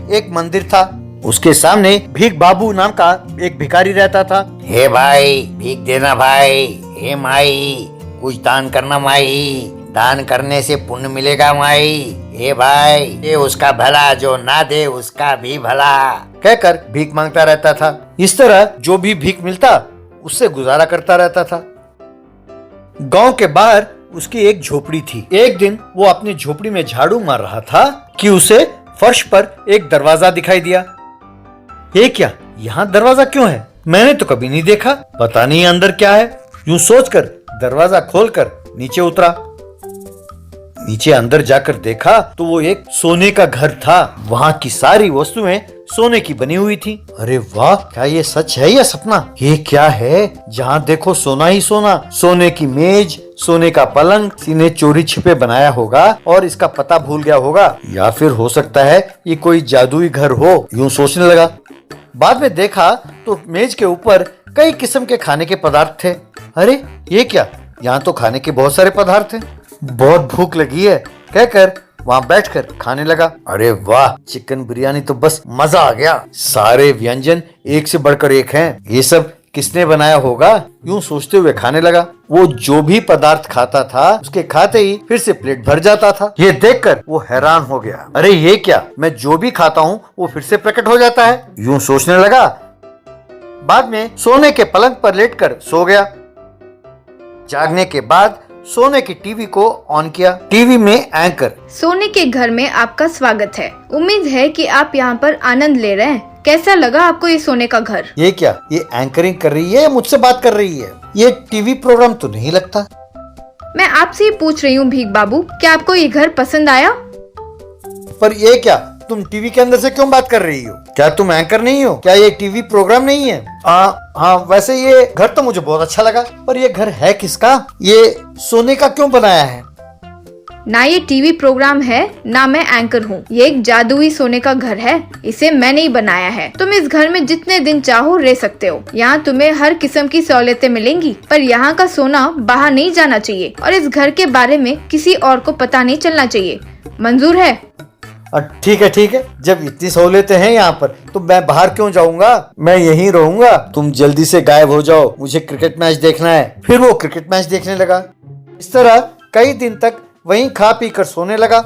एक मंदिर था। उसके सामने भीख बाबू नाम का एक भिखारी रहता था। हे भाई, भीख देना भाई। हे माई, कुछ दान करना माई। दान करने से पुण्य मिलेगा माई। हे भाई, ये उसका भला, जो ना दे उसका भी भला, कहकर भीख मांगता रहता था। इस तरह जो भी भीख मिलता उससे गुजारा करता रहता था। गांव के बाहर उसकी एक झोपड़ी थी। एक दिन वो अपनी झोपड़ी में झाड़ू मार रहा था कि उसे फर्श पर एक दरवाजा दिखाई दिया। ये क्या, यहाँ दरवाजा क्यों है? मैंने तो कभी नहीं देखा, पता नहीं अंदर क्या है। यूं सोचकर दरवाजा खोलकर नीचे उतरा। नीचे अंदर जाकर देखा तो वो एक सोने का घर था। वहाँ की सारी वस्तुएं सोने की बनी हुई थी। अरे वाह, क्या ये सच है या सपना? ये क्या है? जहाँ देखो सोना ही सोना। सोने की मेज, सोने का पलंग, किसी ने चोरी छिपे बनाया होगा और इसका पता भूल गया होगा, या फिर हो सकता है ये कोई जादुई घर हो। यूं सोचने लगा। बाद में देखा तो मेज के ऊपर कई किस्म के खाने के पदार्थ थे। अरे ये क्या, यहाँ तो खाने के बहुत सारे पदार्थ हैं। बहुत भूख लगी है कहकर वहाँ बैठकर खाने लगा। अरे वाह, चिकन बिरयानी तो बस मजा आ गया। सारे व्यंजन एक से बढ़कर एक हैं। ये सब किसने बनाया होगा? यूं सोचते हुए खाने लगा। वो जो भी पदार्थ खाता था उसके खाते ही फिर से प्लेट भर जाता था। ये देखकर वो हैरान हो गया। अरे ये क्या, मैं जो भी खाता हूँ वो फिर से प्रकट हो जाता है। यूं सोचने लगा। बाद में सोने के पलंग पर लेटकर सो गया। जागने के बाद सोने की टीवी को ऑन किया। टीवी में एंकर। सोने के घर में आपका स्वागत है। उम्मीद है कि आप यहाँ पर आनंद ले रहे हैं। कैसा लगा आपको ये सोने का घर? ये क्या, ये एंकरिंग कर रही है, मुझसे बात कर रही है? ये टीवी प्रोग्राम तो नहीं लगता। मैं आपसे ही पूछ रही हूँ भीख बाबू, क्या आपको ये घर पसंद आया? पर ये क्या, तुम टीवी के अंदर से क्यों बात कर रही हो? क्या तुम एंकर नहीं हो? क्या ये टीवी प्रोग्राम नहीं है? हाँ, वैसे ये घर तो मुझे बहुत अच्छा लगा, पर ये घर है किसका? ये सोने का क्यों बनाया है? ना ये टीवी प्रोग्राम है, ना मैं एंकर हूँ। ये एक जादुई सोने का घर है। इसे मैंने ही बनाया है। तुम इस घर में जितने दिन चाहो रह सकते हो। यहाँ तुम्हें हर किस्म की सहूलियतें मिलेंगी, पर यहाँ का सोना बाहर नहीं जाना चाहिए और इस घर के बारे में किसी और को पता नहीं चलना चाहिए। मंजूर है? ठीक है। जब इतनी सहूलियतें हैं यहाँ पर तो मैं बाहर क्यों जाऊँगा? मैं यहीं रहूंगा। तुम जल्दी से गायब हो जाओ, मुझे क्रिकेट मैच देखना है। फिर वो क्रिकेट मैच देखने लगा। इस तरह कई दिन तक वहीं खा पी कर सोने लगा।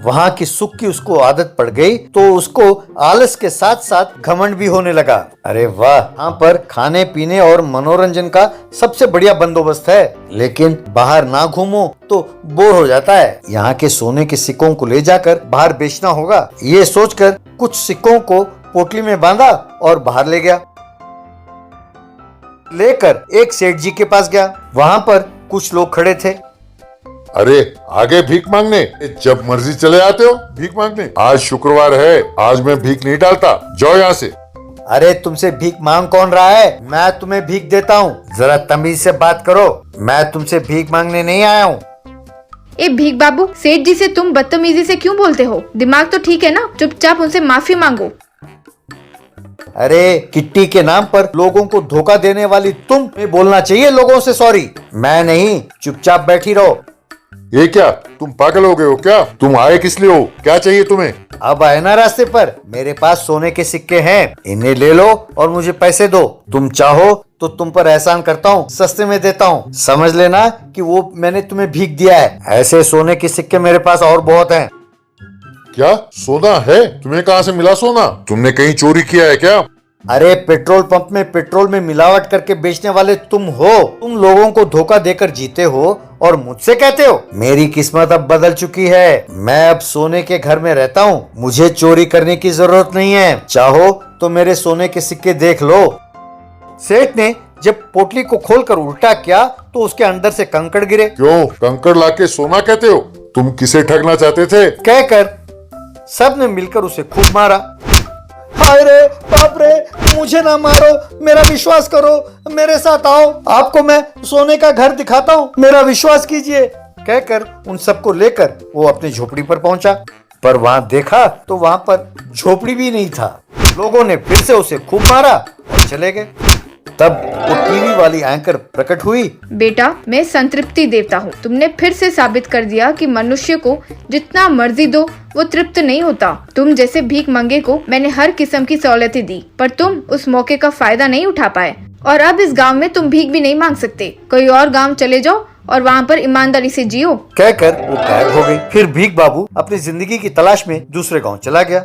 वहाँ की सुख की उसको आदत पड़ गई तो उसको आलस के साथ साथ घमंड भी होने लगा। अरे वाह, यहाँ पर खाने पीने और मनोरंजन का सबसे बढ़िया बंदोबस्त है, लेकिन बाहर ना घूमो तो बोर हो जाता है। यहाँ के सोने के सिक्कों को ले जाकर बाहर बेचना होगा। ये सोचकर कुछ सिक्कों को पोटली में बांधा और बाहर ले गया। लेकर एक सेठ जी के पास गया। वहाँ पर कुछ लोग खड़े थे। अरे आगे भीख मांगने, जब मर्जी चले आते हो भीख मांगने। आज शुक्रवार है, आज मैं भीख नहीं डालता, जाओ यहाँ से। अरे तुमसे भीख मांग कौन रहा है? मैं तुम्हें भीख देता हूँ, जरा तमीज से बात करो। मैं तुमसे भीख मांगने नहीं आया हूँ। ए भीख बाबू, सेठ जी से तुम बदतमीजी से क्यों बोलते हो? दिमाग तो ठीक है ना? चुपचाप उनसे माफी मांगो। अरे किट्टी के नाम पर लोगों को धोखा देने वाली तुम्हें बोलना चाहिए लोगों से सॉरी, मैं नहीं। चुपचाप बैठी रहो। ये क्या, तुम पागल हो गए हो क्या? तुम आए किस लिए हो? क्या चाहिए तुम्हें? अब आए ना रास्ते पर, मेरे पास सोने के सिक्के हैं, इन्हें ले लो और मुझे पैसे दो। तुम चाहो तो तुम पर एहसान करता हूँ, सस्ते में देता हूँ। समझ लेना कि वो मैंने तुम्हें भीख दिया है। ऐसे सोने के सिक्के मेरे पास और बहुत हैं। क्या सोना है? तुम्हें कहाँ से मिला सोना? तुमने कहीं चोरी किया है क्या? अरे पेट्रोल पंप में पेट्रोल में मिलावट करके बेचने वाले तुम हो। तुम लोगों को धोखा देकर जीते हो और मुझसे कहते हो। मेरी किस्मत अब बदल चुकी है। मैं अब सोने के घर में रहता हूँ, मुझे चोरी करने की जरूरत नहीं है। चाहो तो मेरे सोने के सिक्के देख लो। सेठ ने जब पोटली को खोलकर उल्टा किया तो उसके अंदर से कंकड़ गिरे। क्यों कंकड़ लाके सोना कहते हो? तुम किसे ठगना चाहते थे? कहकर सब ने मिलकर उसे खूब मारा। हाय रे बाप रे, मुझे ना मारो, मेरा विश्वास करो, मेरे साथ आओ, आपको मैं सोने का घर दिखाता हूँ, मेरा विश्वास कीजिए। कहकर उन सबको लेकर वो अपनी झोपड़ी पर पहुंचा। पर वहां देखा तो वहां पर झोपड़ी भी नहीं था। लोगों ने फिर से उसे खूब मारा और चले गए। तब वो टीवी वाली एंकर प्रकट हुई। बेटा, मैं संतृप्ति देवता हूँ। तुमने फिर से साबित कर दिया कि मनुष्य को जितना मर्जी दो वो तृप्त नहीं होता। तुम जैसे भीख मंगे को मैंने हर किस्म की सहूलतें दी, पर तुम उस मौके का फायदा नहीं उठा पाए और अब इस गांव में तुम भीख भी नहीं मांग सकते। कोई और गांव चले जाओ और वहाँ पर ईमानदारी से जियो। कहकर वो गायब हो गई। फिर भीख बाबू अपनी जिंदगी की तलाश में दूसरे गांव चला गया।